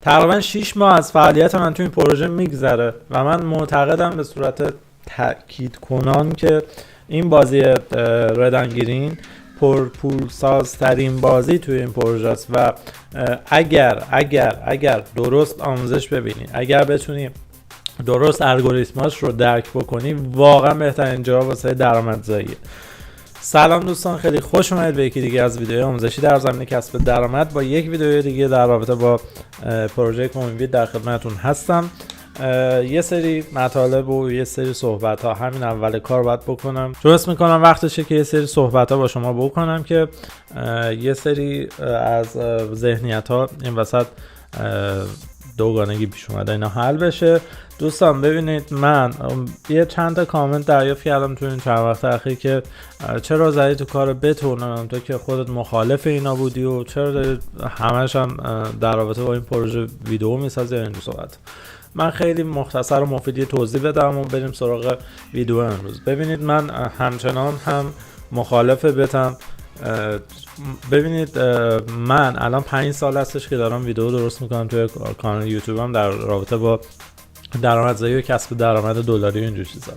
تقریبا 6 ماه از فعالیت من تو این پروژه میگذره و من معتقدم به صورت تأکید کنان که این بازی ردنگیرین پرپولسازترین بازی توی این پروژه است و اگر درست آموزش ببینی، اگر بتونی درست الگوریتماش رو درک بکنی، واقعا بهترین جا واسه درآمدزاییه. سلام دوستان، خیلی خوش اومدید به یکی دیگه از ویدیوهای آموزشی در زمینه کسب درآمد. با یک ویدیو دیگه در رابطه با پروژه کوینوید در خدمتتون هستم. یه سری مطالب و یه سری صحبت ها همین اول کار باید بکنم، چون اسم میکنم وقتشه که یه سری صحبت ها با شما بکنم که یه سری از ذهنیت ها این وسط دوگانگی پیش اومده اینا حل بشه. دوستان ببینید، من یه چند تا کامنت دریافت کردم تو این چند وقت اخیر که چرا زدی تو کار بتونم، تو که خودت مخالف اینا بودی و چرا داری همش هم در رابطه با این پروژه ویدیو میسازی این صحبت. من خیلی مختصر و مفیدی توضیح بدم و بریم سراغ ویدیو امروز. ببینید، من همچنان هم مخالف بتم. ببینید، من الان 5 سال هستش که دارم ویدیو درست میکنم توی کانال یوتیوبم در رابطه با درآمدزایی و کسب درآمد دلاری و اینجور چیزا.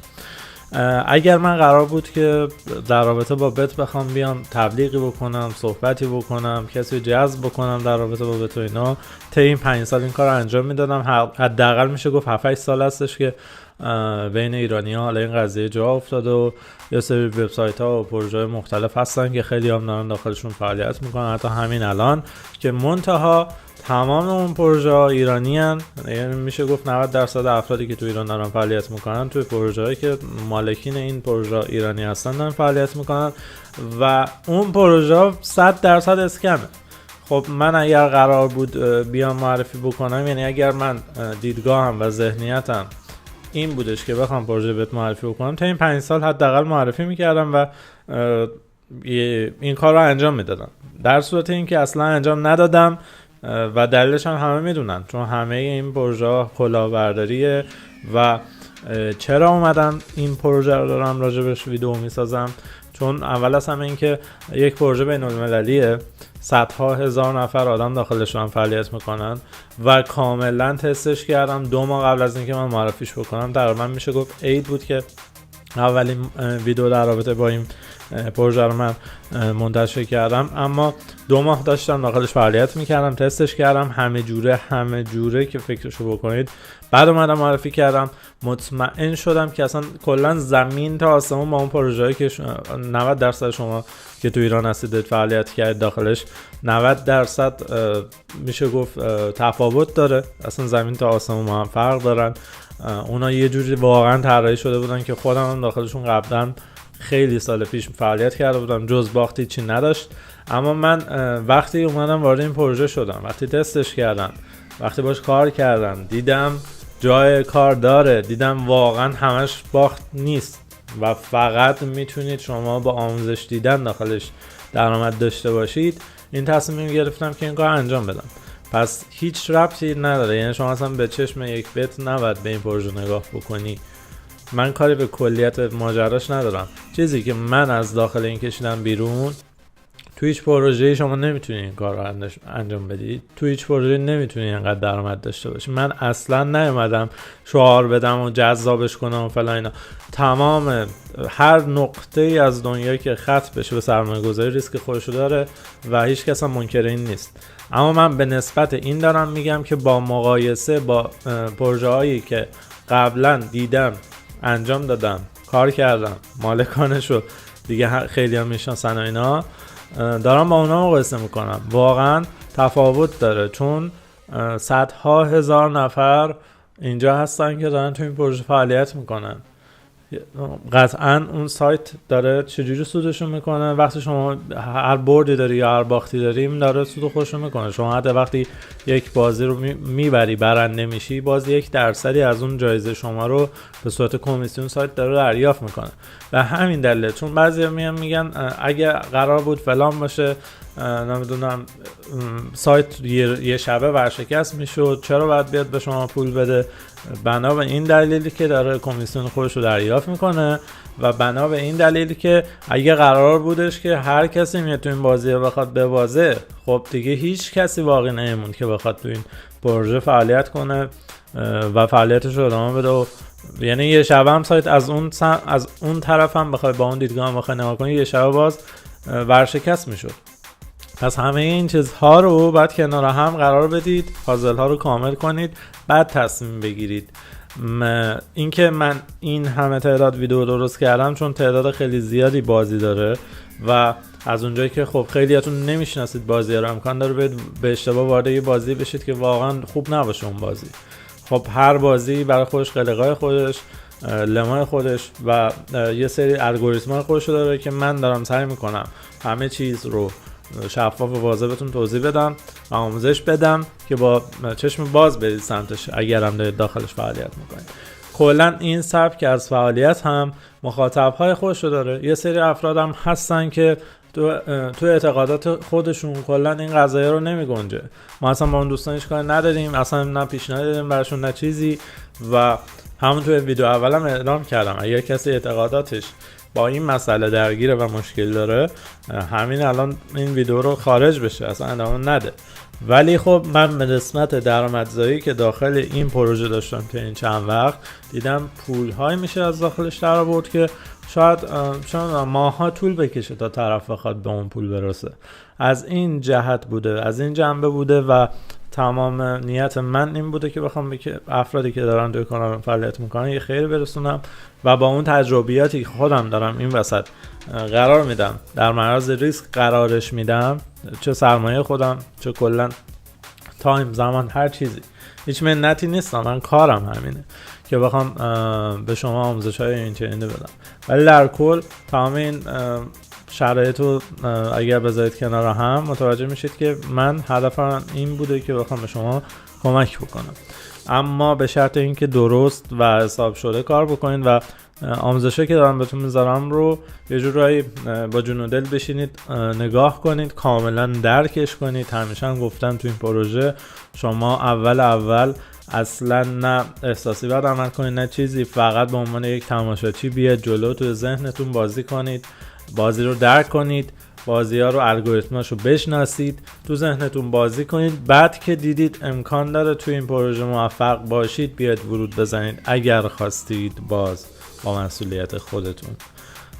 اگر من قرار بود که در رابطه با بت بخوام بیام تبلیغی بکنم، صحبتی بکنم، کسی جذب بکنم در رابطه با بت و اینا، تا این 5 سال این کار رو انجام میدادم. حداقل میشه گفت 7-8 سال هستش که بین ایرانی‌ها حالا این قضیه جا افتاده و یه سری وبسایت‌ها و پروژه‌های مختلف هستن که خیلی هم دارن داخلشون فعالیت میکنن، حتی همین الان که منتها تمام اون پروژه ها ایرانی هن. یعنی میشه گفت 90% افرادی که تو ایران دارن فعالیت میکنن توی پروژه هایی که مالکین این پروژه ایرانی هستن دارن فعالیت میکنن و اون پروژه ها 100% اسکمه. خب من اگر قرار بود بیام معرفی بکنم، یعنی اگر من دیدگاهم و ذهنیتم این بودش که بخوام پروژه بهت معرفی بکنم، تا این 5 سال حداقل معرفی میکردم و این کار رو انجام میدادم. در صورت اینکه اصلا انجام ندادم و دلیلش هم همه میدونن، چون همه این پروژه کلاهبرداریه. و چرا اومدم این پروژه رو دارم راجبش ویدیو میسازم؟ چون اول از همه این که یک پروژه بین المللیه، صدها هزار نفر آدم داخلش هم فعالیت میکنن و کاملا تستش کردم 2 ماه قبل از اینکه من معرفیش بکنم. تقریبا میشه گفت عید بود که اولین ویدیو در رابطه با این پروژه رو من منتشر کردم، اما 2 ماه داشتم داخلش فعالیت میکردم، تستش کردم همه جوره که فکرشو بکنید. بعد اومدم معرفی کردم، مطمئن شدم که اصلا کلا زمین تا آسمون با اون پروژه‌ای که 90% شما که تو ایران هستید فعالیت کردید داخلش 90% میشه گفت تفاوت داره. اصلا زمین تا آسمون با هم فرق دارن. اونا یه جوری واقعا طراحی شده بودن که خودم هم داخلشون قبلا خیلی سال پیش فعالیت کرده بودم، جز باختی چی نداشت. اما من وقتی اومدم وارد این پروژه شدم، وقتی تستش کردم، وقتی باش کار کردم، دیدم جای کار داره، دیدم واقعا همش باخت نیست و فقط میتونید شما با آموزش دیدن داخلش درآمد داشته باشید، این تصمیم گرفتم که این کار انجام بدم. پس هیچ ربطی نداره، یعنی شما اصلا به چشم یک بت نباید به این پروژه نگاه بکنی. من کاری به کلیت ماجراش ندارم. چیزی که من از داخل این کشیدم بیرون، تو هیچ پروژه‌ای شما نمیتونی این کار رو انجام بدی، تو هیچ پروژه‌ای نمیتونی اینقدر درآمد داشته باشی. من اصلا نیومدم شعار بدم و جذابش کنم و فلان اینا. تمام هر نقطه‌ای از دنیا که خط بشه به سرمایه‌گذاری ریسک خودشو داره و هیچ کس هم منکر این نیست. اما من به نسبت این دارم میگم که با مقایسه با پروژه‌هایی که قبلا دیدم، انجام دادم، کار کردم، مالکانشو دیگه خیلی هم میشناسن و اینا، دارم با اونا مقایسه میکنم. واقعا تفاوت داره، چون صدها هزار نفر اینجا هستن که دارن تو این پروژه فعالیت میکنن. قطعا اون سایت داره چجوری سودشون میکنه. وقتی شما هر بردی داری یا هر باختی داری، این داره سود خودشون میکنه. شما حتی وقتی یک بازی رو میبری، برنده میشی، باز 1% از اون جایزه شما رو به صورت کمیسیون سایت داره دریافت میکنه. و همین دلیله، چون بعضی میگن اگه قرار بود فلان باشه، نمیدونم سایت یه شبه ورشکست میشد، چرا باید بیاد به شما پول بده؟ بنا به این دلیلی که داره کمیسیون خودش رو دریافت میکنه و بنا به این دلیلی که اگه قرار بودش که هر کسی میاد تو این بازی بخواد ببازه، خب دیگه هیچ کسی باقی نمیموند که بخواد تو این پروژه فعالیت کنه و فعالیتش رو ادامه بده. یعنی یه شبه هم سایت از اون طرف هم بخوای با اون دیدگاه هم بخوای نگاه کنی، یه شبه باز ورشکست میشد. پس همه این چیزها رو بعد کنار هم قرار بدید، پازل ها رو کامل کنید، بعد تصمیم بگیرید. اینکه من این همه تعداد ویدیو درست کردم چون تعداد خیلی زیادی بازی داره و از اونجایی که خب خیلیاتون نمیشناسید بازی رو، امکان داره به اشتباه وارد یه بازی بشید که واقعا خوب نباشه اون بازی. خب هر بازی برای خودش قلقای خودش، لمای خودش و یه سری الگوریتم‌های خودش داره که من دارم سعی میکنم همه چیز رو شفاف و واضح بهتون توضیح بدم و آموزش بدم که با چشم باز برید سمتش اگر هم دارید داخلش فعالیت میکنید. کلا این سبک از فعالیت هم مخاطب‌های خودش رو داره. یه سری افراد هم هستن که تو اعتقادات خودشون کلا این قضايا رو نمیگنجه. ما اصلا با اون دوستان هیچ کاری نداریم، اصلا نه پیشنهاد دادیم براشون نه چیزی و همون توی ویدیو اولم اعلام کردم اگر کسی اعتقاداتش با این مسئله درگیره و مشکل داره، همین الان این ویدیو رو خارج بشه، اصلا ادامه نده. ولی خب من به نسبت درآمدزایی که داخل این پروژه داشتم که این چند وقت دیدم پول‌های میشه از داخلش در آورد که شاید ماها طول بکشه تا طرف بخواد به اون پول برسه. از این جهت بوده، از این جنبه بوده و تمام نیت من این بوده که بخوام به افرادی که دارن توی کانال فعالیت میکنن یه خیری برسونم و با اون تجربیاتی که خودم دارم این وسط قرار میدم، در معرض ریسک قرارش میدم، چه سرمایه خودم چه کلا تایم، زمان، هر چیزی، هیچ منتی نیستم، من کارم همینه که بخوام به شما آموزش‌های این چنینی بدم. ولی در کل تمام این شرایط رو اگر بذارید کنار هم متوجه میشید که من هدفم این بوده که بخوام به شما کمک بکنم، اما به شرط اینکه درست و حساب شده کار بکنید و آموزشی که دارم بهتون میذارم رو یه جورایی با جون و دل بشینید نگاه کنید، کاملا درکش کنید. همیشه هم گفتم تو این پروژه شما اول اصلا نه احساسی باید عمل کنید نه چیزی، فقط به عنوان یک تماشاچی بیاد جلو، تو ذهنتون بازی کنید، بازی رو درک کنید، بازی ها رو الگوریتماشو بشناسید، تو ذهنتون بازی کنید. بعد که دیدید امکان داره تو این پروژه موفق باشید بیاد ورود بزنید اگر خواستید، باز با مسئولیت خودتون.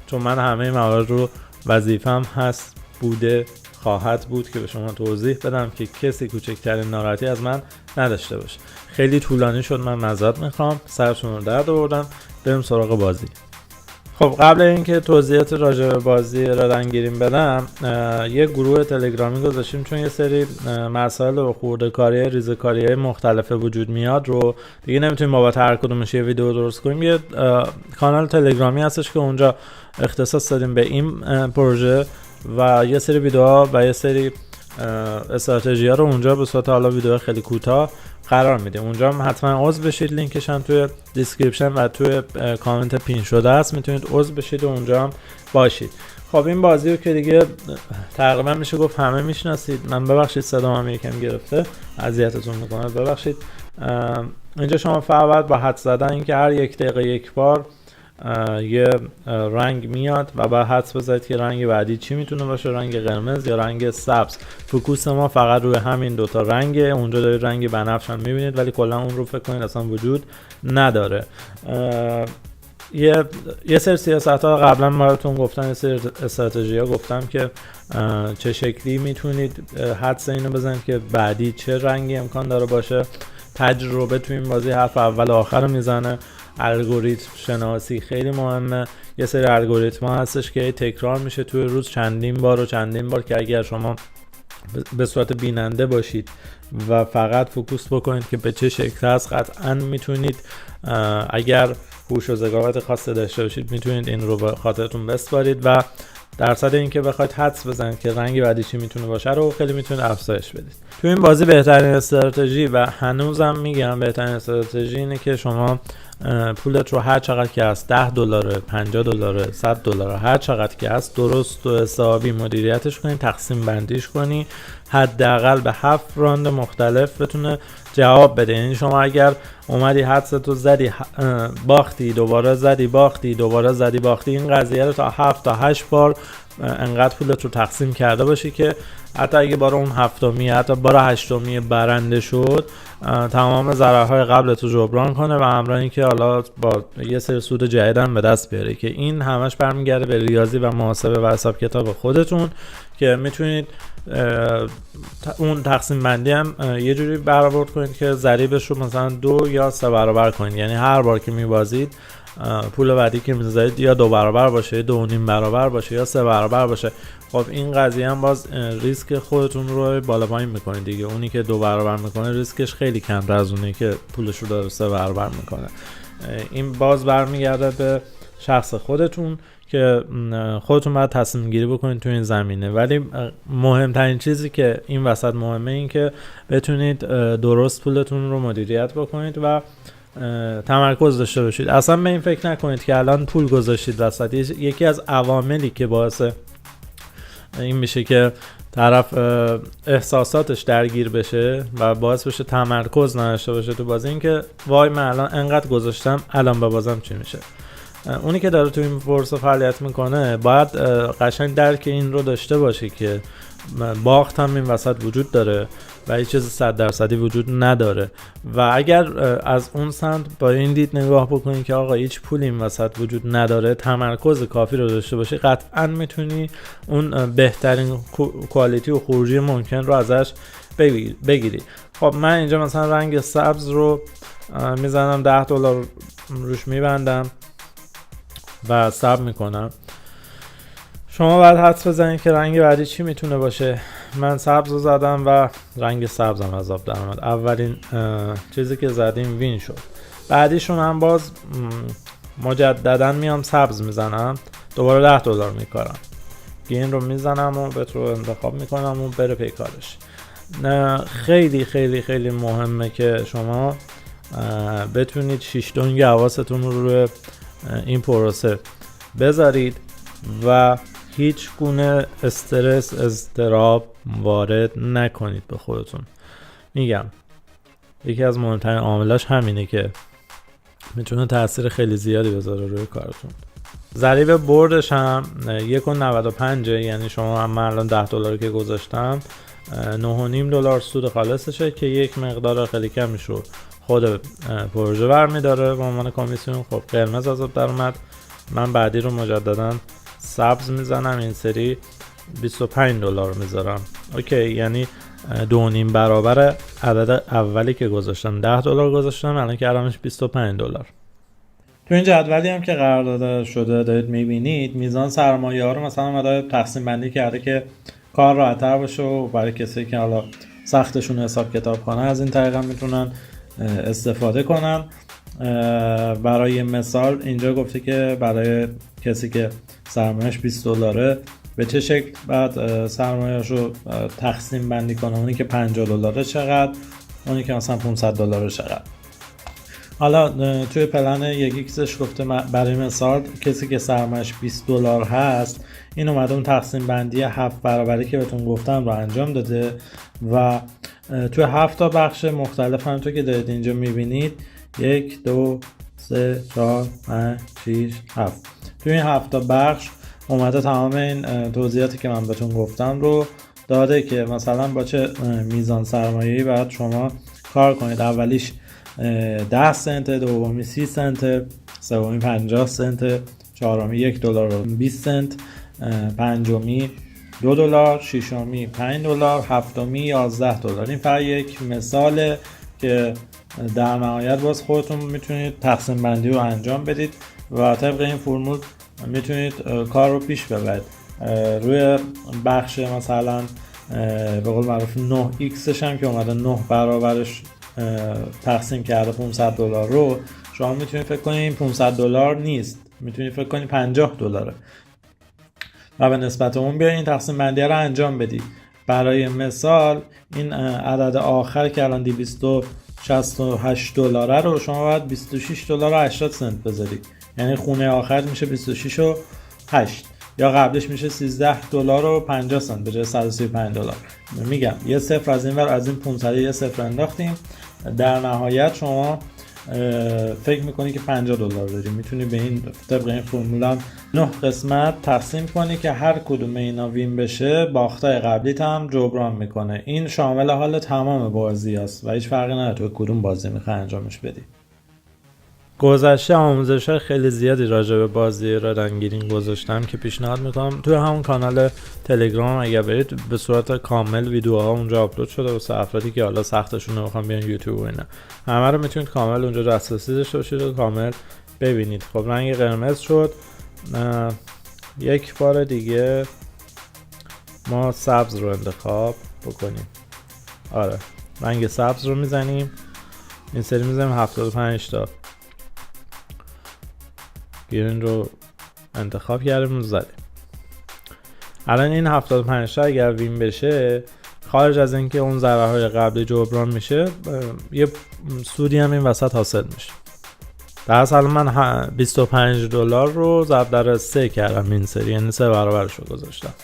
چون من همه موارد رو وظیفم هست، بوده، خواهد بود که به شما توضیح بدم که کسی کوچکترین ناراحتی از من نداشته باشه. خیلی طولانی شد، من معذرت میخوام، سرتون رو درد آوردم. بریم سراغ بازی. خب قبل اینکه توضیحات راجع به بازی ردنگیریم بدم، یه گروه تلگرامی گذاشتیم چون یه سری مسائل و خرده‌کاری‌های ریزه‌کاری‌های مختلف وجود میاد رو دیگه نمیتونیم بابت هر کدومش یه ویدیو درست کنیم. یه کانال تلگرامی هستش که اونجا اختصاص دادیم به این پروژه و یه سری ویدیوها و یه سری استراتژی‌ها رو اونجا به صورت حالا ویدیو خیلی کوتاه قرار میدیم. اونجا هم حتما عضو بشید، لینکش هم توی دیسکریپشن و توی کامنت پین شده است، میتونید عضو بشید و اونجا هم باشید. خب این بازی رو که دیگه تقریبا میشه گفت همه میشناسید. من ببخشید صدام یکم گرفته، اذیتتون میکنه، ببخشید. اینجا شما فقط با حدس زدن اینکه هر یک دقیقه یک بار یه رنگ میاد و بعد حدس بزنید که رنگ بعدی چی میتونه باشه، رنگ قرمز یا رنگ سبز. فوکوس ما فقط روی همین دوتا رنگه. اونجا دارید رنگ بنفش هم میبینید ولی کلا اون رو فکر کنید اصلا وجود نداره. یه سری سیاست ها قبلا براتون گفتم، یه سری استراتژی ها گفتم که چه شکلی میتونید حدس اینو بزنید که بعدی چه رنگی امکان داره باشه. تجربه تو این بازی حرف اول و آخر میزنه. الگوریتم شناسی خیلی مهمه. یه سری الگوریتم ها هستش که تکرار میشه توی روز چندین بار که اگر شما به صورت بیننده باشید و فقط فوکوس بکنید که به چه شکل هست، قطعا میتونید اگر هوش و ذکاوت خاصی داشته باشید میتونید این رو به خاطرتون بسپارید و درصد اینکه بخواید حدس بزنید که رنگ بعدی چی میتونه باشه رو خیلی میتونید افزایش بدید. تو این بازی بهترین استراتژی و هنوزم میگم بهترین استراتژی اینه که شما پولت رو هر چقدر که هست، $10 $50 $100 هر چقدر که هست درست و حسابی مدیریتش کنی، تقسیم بندیش کنی، حداقل به 7 راند مختلف بتونه جواب بده. یعنی شما اگر اومدی حدستو زدی باختی، دوباره زدی باختی، دوباره زدی باختی، این قضیه رو تا 7 تا 8 بار انقدر پولت رو تقسیم کرده باشی که حتی اگه بار اون هفتمی حتی بار هشتمی برنده شد تمام ضررهای قبلت رو جبران کنه و همراه اینکه حالا با یه سری سود جدید هم به دست بیاره، که این همش برمیگرده به ریاضی و محاسبه و حساب کتاب خودتون که میتونید اون تقسیم بندی هم یه جوری برآورد کنید که ضریبش رو مثلا 2 یا 3 برابر کنید. یعنی هر بار که میبازید پول بعدی که میذارید یا 2 برابر باشه، 2.5 برابر باشه یا 3 برابر باشه. خب این قضیه هم باز ریسک خودتون رو بالا پایین میکنه دیگه. اونی که 2 برابر میکنه ریسکش خیلی کمتر از اونی که پولش رو داره 3 برابر میکنه. این باز برمیگرده به شخص خودتون که خودتون باید تصمیم گیری بکنید تو این زمینه. ولی مهمترین چیزی که این وسط مهمه این که بتونید درست پولتون رو مدیریت بکنید و تمرکز داشته باشید. اصلا به این فکر نکنید که الان پول گذاشتید وسط. یکی از عواملی که باعث این میشه که طرف احساساتش درگیر بشه و باعث بشه تمرکز نداشته باشه تو بازی، این که وای من الان انقدر گذاشتم الان ببازم چی میشه. اونی که داره تو این بورس فعالیت میکنه باید قشنگ درک این رو داشته باشه که باخت هم این وسط وجود داره و هیچ چیز 100% وجود نداره. و اگر از اون سمت با این دید نگاه بکنی که آقا هیچ پولی این وسط وجود نداره، تمرکز کافی رو داشته باشی، قطعا میتونی اون بهترین کوالیتی و خروجی ممکن رو ازش بگیری. خب من اینجا مثلا رنگ سبز رو میزنم، $10 روش میبندم و ساب میکنم. شما باید حدس بزنید که رنگ بعدی چی میتونه باشه. من سبز رو زدم و رنگ سبزم از آب در اومد. اولین چیزی که زدیم وین شد. بعدیشون هم باز مجددا میام سبز میزنم، دوباره $10 میکارم، گین رو میزنم و بهت رو انتخاب میکنم و بره پیکارش. خیلی خیلی خیلی مهمه که شما بتونید 6 دنگ حواستون رو روی این پروسه بذارید و هیچ گونه استرس اضطراب وارد نکنید به خودتون. میگم یکی از مهمترین عاملاش همینه که میتونه تاثیر خیلی زیادی بذاره روی کارتون. ضریب بردش هم 1.95، یعنی شما هم من الان $10 که گذاشتم $9.5 سود خالصشه که یک مقدار خیلی کمیش رو خود پروژه برمیداره به عنوان کمیسیون. خب قرمز از آب در اومد. من بعدی رو مجددا سبز میزنم، این سری $25 میذارم. اوکی، یعنی 2.5 برابر عدد اولی که گذاشتم. $10 گذاشتم، الان کردمش $25. تو این جدولی هم که قرار داده شده دارید میبینید میزان سرمایه ها رو مثلا اومده تقسیم بندی کرده که کار راحت‌تر باشه و برای کسی که حالا سختشون حساب کتاب کنه از این طریق هم میتونن استفاده کنن. برای مثال اینجا گفته که برای کسی که سرمایه‌اش $20 به چه شکل بعد سرمایه‌اش رو تقسیم بندی کنه. اونی که $50 چقدر، اونی که مثلا $500 چقدر. حالا توی پلن 1x گفته برای مثال کسی که سرمایه‌اش $20 هست این اومده اون تقسیم بندی 7 برابری که بهتون گفتم رو انجام داده و توی 7 تا بخش مختلف همونطور که دارید اینجا میبینید 1 2 3 4 5 6 7 توی این 7 تا بخش اومده تمام این توضیحاتی که من بهتون گفتم رو داده که مثلا با چه میزان سرمایه‌ای باید شما کار کنید. اولیش 10 سنت، دومی 30 سنت، سومی 50 سنت، چهارمی $1 و 20 سنت، پنجمی $2، ششمی $5، هفتمی $11. این فقط یک مثاله که در نهایت باز خودتون میتونید تقسیم بندی رو انجام بدید و طبق این فرمول میتونید کار رو پیش ببرید. روی بخش مثلا به قول معروف 9x هم که اومده 9 برابرش تقسیم کرده $500 رو، شما میتونید فکر کنید این $500 نیست، میتونید فکر کنید $50. و به نسبت اون بیا این تقسیم بندی رو انجام بدی. برای مثال این عدد آخر که الان 268 دلاره رو شما باید 26 دلار و 80 سنت بذاری، یعنی خونه آخر میشه 26 و 8، یا قبلش میشه 13 دلار و 50 سنت به جای 135 دلار. میگم یه صفر از این ور از این 500 یه صفر انداختیم، در نهایت شما فکر میکنی که 50 دلار داری. میتونی به این طبق این فرمول 9 قسمت تقسیم کنی که هر کدوم اینا وین بشه باختای قبلیت هم جبران میکنه. این شامل حال تمام بازی است و هیچ فرقی نداره تو کدوم بازی میخوای انجامش بدی. گذشته آموزش‌های خیلی زیادی راجع به بازی رادنگیرینگ گذاشتم که پیشنهاد میکنم توی همون کانال تلگرام اگر برید به صورت کامل ویدیوها اونجا آپلود شده واسه افرادی که حالا سختشون نمیخوان بیان یوتیوب و اینا، همه رو میتونید کامل اونجا دسترسی داشته باشید و کامل ببینید. خب رنگ قرمز شد، یک بار دیگه ما سبز رو انتخاب بکنیم. آره رنگ سبز رو میزنیم، این سری میزنیم 75 تا گرین رو انتخاب کردیم زدیم. الان این 75 تا اگر وین بشه خارج از اینکه اون ضربه های قبلی جبران میشه یه سودی هم این وسط حاصل میشه. در اصل من 25 دلار رو ضرب در 3 کردم این سری، یعنی 3 برابرش رو گذاشتم.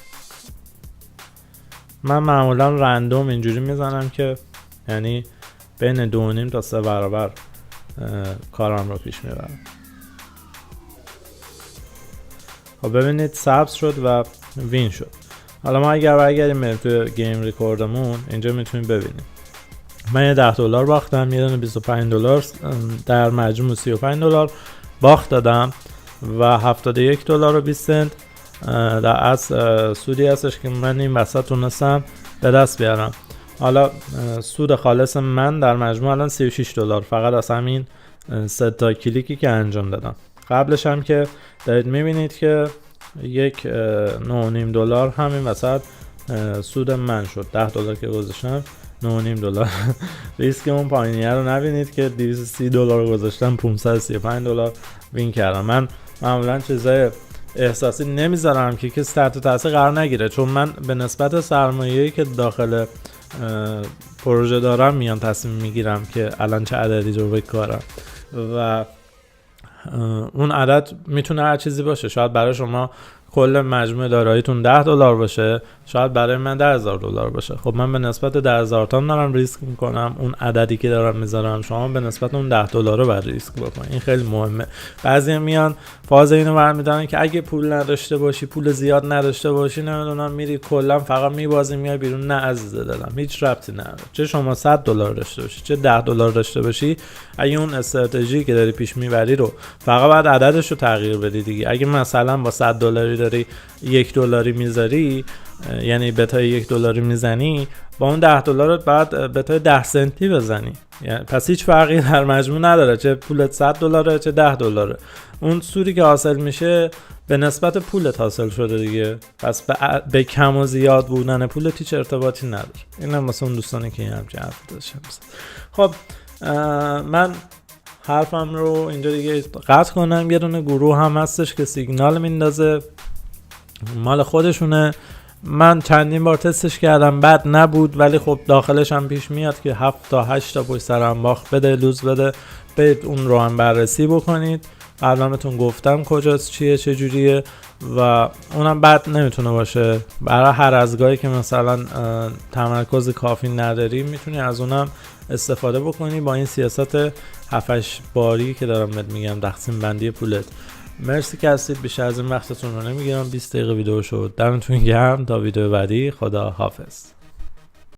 من معمولا رندوم اینجوری میزنم که یعنی بین 2.5 تا 3 برابر کارم رو پیش میبرم. خب ببینید سبز شد و وین شد. حالا ما اگر برگردیم بریم توی گیم ریکوردمون اینجا میتونیم ببینیم من یه 10 دلار باختم، یه دونه 25 دلار، در مجموع 35 دلار باخت دادم و 71 دلار و 20 سنت در اصل سودی هستش که من این وسط تونستم به دست بیارم. حالا سود خالص من در مجموع الان 36 دلار فقط از همین 3 تا کلیکی که انجام دادم. قبلش هم که دارید میبینید که 1.5 دلار همین وسط سود من شد. 10 دلار که گذاشتم 9.5 دلار ریسک اون پایینیه رو نبینید که 230 دلار گذاشتم 535 دلار وین کردم. من معمولا چیزای احساسی نمیذارم که کسی تحت تاثیر قرار نگیره، چون من به نسبت سرمایه‌ای که داخل پروژه دارم میان تصمیم میگیرم که الان چه عددی رو بکارم و اون عدد میتونه هر چیزی باشه. شاید برای شما کل مجموع داراییتون 10 دلار باشه، شاید برای من 10,000 دلار باشه. خب من به نسبت 10,000 تا دارم ریسک میکنم، اون عددی که دارم میذارم شما به نسبت اون 10 دلار رو باید ریسک بکنید. این خیلی مهمه. بعضی میان فاز اینو برمی‌دارن که اگه پول نداشته باشی، پول زیاد نداشته باشی، نمیدونم میری کلا فقط میبازی میای بیرون. نه عزیز دلم، هیچ ربطی نداره. چه شما 100 دلار داشته باشی چه 10 دلار داشته باشی، اگه اون استراتژی که داری پیش میبری رو فقط بعد عددش رو تغییر بدی دیگه. اگه مثلا با 100 دلاری داری 1 دلاری میذاری، یعنی بتای 1 دلاری میزنی، با اون 10 دلارت بعد بتای 10 سنتی بزنی، یعنی پس هیچ فرقی در مجموع نداره چه پولت 100 دلاره چه 10 دلاره. اون سودی که حاصل میشه به نسبت پولت حاصل شده دیگه، پس به کم و زیاد بودن پولت هیچ ارتباطی نداره. اینم واسه اون دوستانی که همچین حرف داشتن. خب من حرفم رو اینجا دیگه قطع کنم. یه دونه گروه هم هستش که سیگنال میندازه، مال خودشونه. من چندین بار تستش کردم، بد نبود، ولی خب داخلش هم پیش میاد که 7 تا 8 تا پشت سر هم باخت بده، لوز بده. برید اون رو هم بررسی بکنید. قبلا بهتون گفتم کجاست، چیه، چه جوریه و اونم بد نمیتونه باشه. برای هر ازگاهی که مثلا تمرکز کافی نداری میتونی از اونم استفاده بکنی با این سیاست 7-8 باری که دارم بهت میگم، تقسیم بندی پولت. مرسی که هستید. بیشتر از این وقتتون رو نمیگیرم. 20 دقیقه ویدیو شد. دمتون گرم. تا ویدیو بعدی، خدا حافظ.